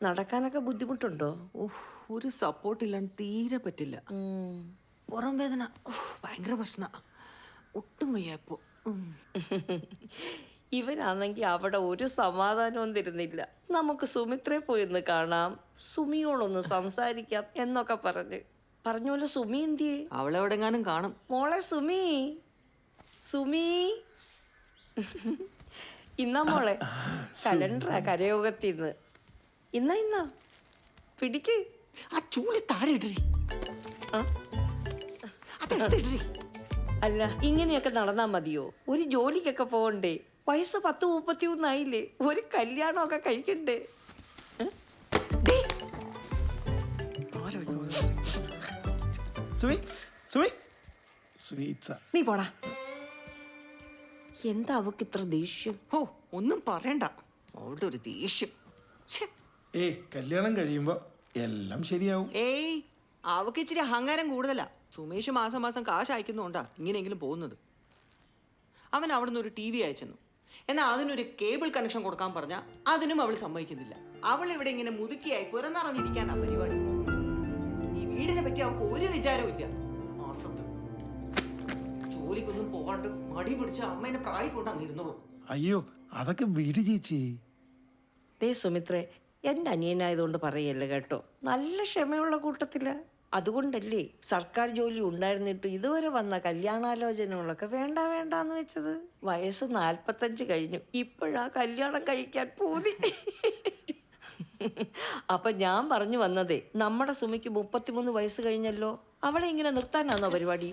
നടക്കാനൊക്കെ ബുദ്ധിമുട്ടുണ്ടോ? ഒരു സപ്പോർട്ട് ഇല്ലാണ്ട് തീരെ പറ്റില്ല. പുറം വേദന ഭയങ്കര പ്രശ്ന. ഒട്ടും വയ്യ ഇപ്പോ. ഇവനാണെങ്കിൽ അവിടെ ഒരു സമാധാനവും തരുന്നില്ല. നമുക്ക് സുമിത്രയെ പോയി ഒന്ന് കാണാം, സുമിയോടൊന്ന് സംസാരിക്കാം എന്നൊക്കെ പറഞ്ഞോലെ. സുമി എന്തിയേ? അവളെവിടെങ്ങാനും കാണും. മോളെ സുമി, സുമി ഇന്നാ മോളെ കലണ്ടറാ കരയോഗത്തിന്ന്. ഇന്നാ പിടിക്ക്. ആ ചൂല് താഴെ ഇടറി. അല്ല, ഇങ്ങനെയൊക്കെ നടന്നാ മതിയോ? ഒരു ജോലിക്കൊക്കെ പോകണ്ടേ? വയസ്സ് 10-31 ആയില്ലേ? ഒരു കല്യാണമൊക്കെ കഴിക്കണ്ടേ? നീ പോടാ. എന്താ അവക്ക് ഇത്ര ദേഷ്യം? ഒന്നും പറയണ്ട, അവളുടെ ഒരു ദേഷ്യം. കല്യാണം കഴിയുമ്പോ എല്ലാം ശരിയാവും. അവക്ക് ഇച്ചിരി അഹങ്കാരം കൂടുതലാ. സുമേഷ് മാസം മാസം കാശ് അയക്കുന്നുണ്ടാ ഇങ്ങനെയെങ്കിലും പോകുന്നത്. അവൻ അവിടുന്ന് ഒരു TV അയച്ചെന്നു. എന്നാൽ അതിനൊരു കേബിൾ കണക്ഷൻ കൊടുക്കാൻ പറഞ്ഞ അതിനും അവൾ സമ്മതിക്കുന്നില്ല. അവൾ ഇവിടെ ഇങ്ങനെ മുതുക്കിയായി പുറന്നറിഞ്ഞിരിക്കാനാ പരിപാടി. ഈ വീടിനെ പറ്റി അവൾക്ക് ഒരു വിചാരവും ഇല്ല. മാസത്ത് ജോലിക്കൊന്നും പോകാണ്ട് മടി പിടിച്ച അമ്മേനെ പ്രായം കൊണ്ട് അങ്ങ് ഇരുന്നോളൂ. അയ്യോ, അതൊക്കെ വീട് ചേച്ചി. സുമിത്രേ, എൻ്റെ അനിയനായതുകൊണ്ട് പറയല്ലേ കേട്ടോ. നല്ല ക്ഷമയുള്ള കൂട്ടത്തില്. അതുകൊണ്ടല്ലേ സർക്കാർ ജോലി ഉണ്ടായിരുന്നിട്ട് ഇതുവരെ വന്ന കല്യാണാലോചനകളൊക്കെ വേണ്ടാന്ന് വെച്ചത്. വയസ്സ് 45 കഴിഞ്ഞു, ഇപ്പോഴാ കല്യാണം കഴിക്കാൻ പൂതി. അപ്പൊ ഞാൻ പറഞ്ഞു വന്നതേ, നമ്മുടെ സുമിക്ക് 33 വയസ്സ് കഴിഞ്ഞല്ലോ. അവളെ ഇങ്ങനെ നിർത്താനാണോ പരിപാടി?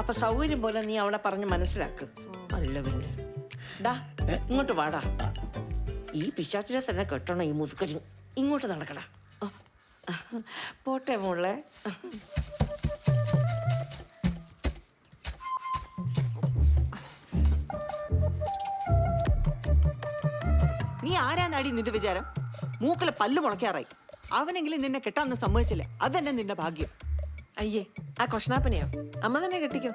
അപ്പൊ സൗകര്യം പോലെ നീ അവളെ പറഞ്ഞ് മനസ്സിലാക്ക്. അല്ല പിന്നെ ഡാ, ഇങ്ങോട്ട് വാടാ. ഈ പിശാചിനെ തന്നെ കെട്ടണം ഈ മുതുക്കന്. ഇങ്ങോട്ട് നടക്കടാ. പോട്ടെ മോളെ. നീ ആരാന്നാടി നിന്റെ വിചാരം? മൂക്കലെ പല്ല് മുളയ്ക്കാറായി. അവനെങ്കിലും നിന്നെ കെട്ടാന്ന് സമ്മതിച്ചില്ല, അതന്നെ നിന്റെ ഭാഗ്യം. അയ്യേ, ആ കൊഷ്ണാപ്പനെയോ? അമ്മ തന്നെ കെട്ടിക്കോ.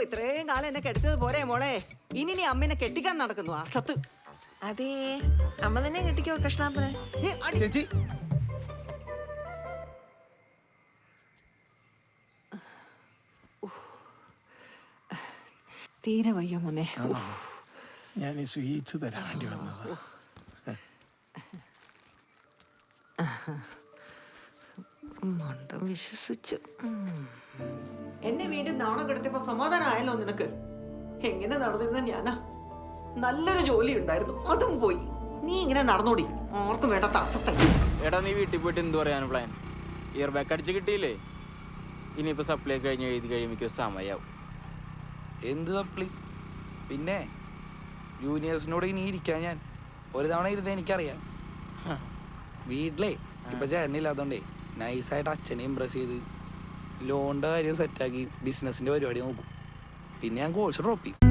ഇത്രയും കാലം എന്നെ കെടുത്തത് പോരെ മോളെ. ഇനി നീ അമ്മേനെ കെട്ടിക്കാൻ നടക്കുന്നു അസത്ത്. അതേ, അമ്മ തന്നെ കെട്ടിക്കോ കൃഷ്ണാപ്പനെ. ചേച്ചി, തീരെ വയ്യ മോനെ. ഞാൻ ഈ സ്വീറ്റ്സ് തരാൻ വേണ്ടി വന്നതാ. വിശ്വസിച്ചു. എന്നെ വീണ്ടും നാണം കെടുത്തിയപ്പോ സമാധാനമായല്ലോ നിനക്ക്. എങ്ങനെ നടന്നിരുന്ന ഞാനാ. നല്ലൊരു ജോലി ഉണ്ടായിരുന്നു, അതും പോയി. നീ ഇങ്ങനെ നടന്നോടി, ആർക്കും വേണ്ടാത്ത അസത്തെ. എടാ, നീ വീട്ടിൽ പോയിട്ട് എന്ത് പറയാനും പ്ലാൻ? ഇയർ ബാക്ക് അടിച്ച് കിട്ടിയില്ലേ? ഇനിയിപ്പോ സപ്ലൈ കഴിഞ്ഞ് എഴുതി കഴിയുമ്പോൾ സമയാവും. എന്ത് സപ്ലി? പിന്നെ ജൂനിയേഴ്സിനോട് ഇനി ഇരിക്കാൻ ഞാൻ ഒരു തവണ ഇരുന്ന് എനിക്കറിയാം. വീട്ടിലേ ഇപ്പൊ ചേട്ടനില്ലാത്തോണ്ടേ നൈസായിട്ട് അച്ഛനെ ഇമ്പ്രസ് ചെയ്ത് ലോണിന്റെ കാര്യം സെറ്റാക്കി ബിസിനസിന്റെ പരിപാടി നോക്കും. പിന്നെ ഞാൻ കോഴ്സ് ഡ്രോപ്പ് ചെയ്യും.